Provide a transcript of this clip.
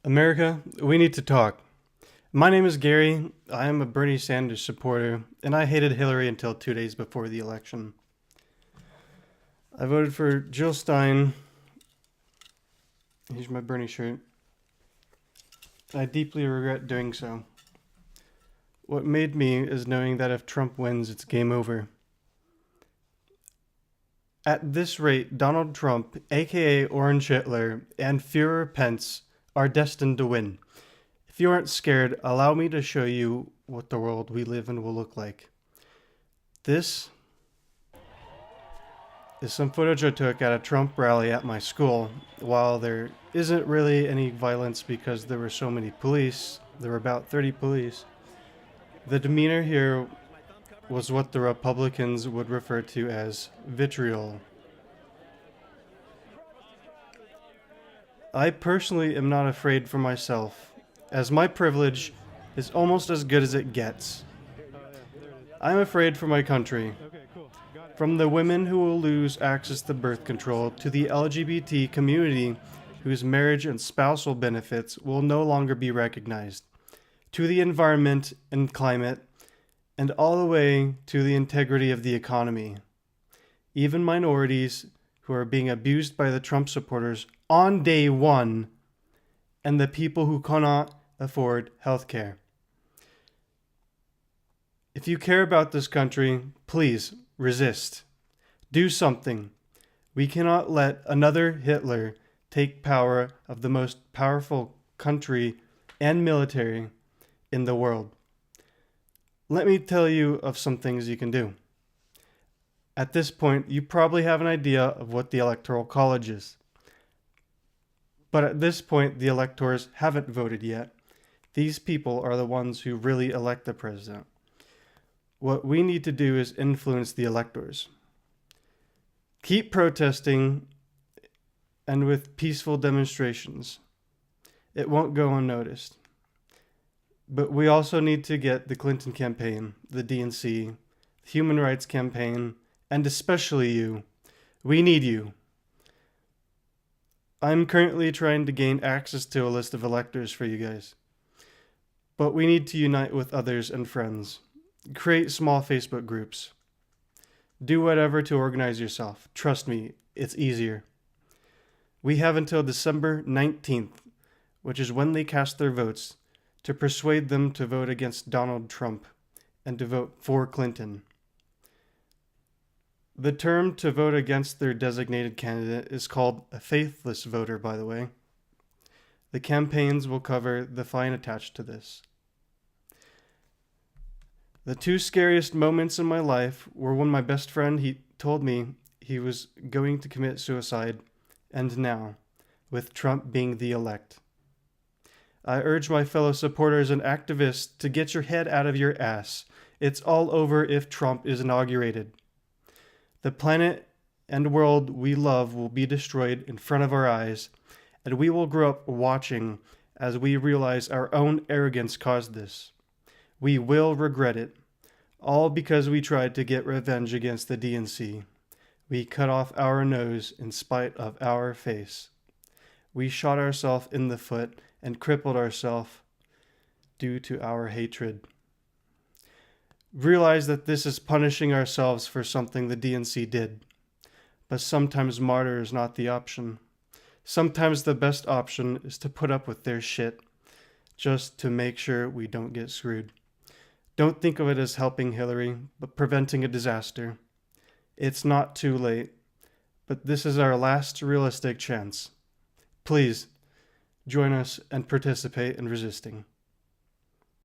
America, we need to talk. My name is Gary. I am a Bernie Sanders supporter, and I hated Hillary until 2 days before the election. I voted for Jill Stein. Here's my Bernie shirt. I deeply regret doing so. What made me is knowing that if Trump wins, it's game over. At this rate, Donald Trump, aka Orange Hitler, and Führer Pence are destined to win. If you aren't scared, allow me to show you what the world we live in will look like. This is some footage I took at a Trump rally at my school. While there isn't really any violence because there were so many police, there were about 30 police, the demeanor here was what the Republicans would refer to as vitriol. I personally am not afraid for myself, as my privilege is almost as good as it gets. I'm afraid for my country. From the women who will lose access to birth control to the LGBT community whose marriage and spousal benefits will no longer be recognized, to the environment and climate, and all the way to the integrity of the economy. Even minorities who are being abused by the Trump supporters on day one, and the people who cannot afford health care. If you care about this country, please resist. Do something. We cannot let another Hitler take power of the most powerful country and military in the world. Let me tell you of some things you can do. At this point, you probably have an idea of what the Electoral College is. But at this point, the electors haven't voted yet. These people are the ones who really elect the president. What we need to do is influence the electors. Keep protesting and with peaceful demonstrations. It won't go unnoticed. But we also need to get the Clinton campaign, the DNC, the Human Rights Campaign, and especially you. We need you. I'm currently trying to gain access to a list of electors for you guys. But we need to unite with others and friends. Create small Facebook groups. Do whatever to organize yourself. Trust me, it's easier. We have until December 19th, which is when they cast their votes, to persuade them to vote against Donald Trump and to vote for Clinton. The term to vote against their designated candidate is called a faithless voter, by the way. The campaigns will cover the fine attached to this. The two scariest moments in my life were when my best friend told me he was going to commit suicide, and now, with Trump being the elect. I urge my fellow supporters and activists to get your head out of your ass. It's all over if Trump is inaugurated. The planet and world we love will be destroyed in front of our eyes, and we will grow up watching as we realize our own arrogance caused this. We will regret it, all because we tried to get revenge against the DNC. We cut off our nose in spite of our face. We shot ourselves in the foot and crippled ourselves due to our hatred. Realize that this is punishing ourselves for something the DNC did. But sometimes martyr is not the option. Sometimes the best option is to put up with their shit, just to make sure we don't get screwed. Don't think of it as helping Hillary, but preventing a disaster. It's not too late, but this is our last realistic chance. Please, join us and participate in resisting.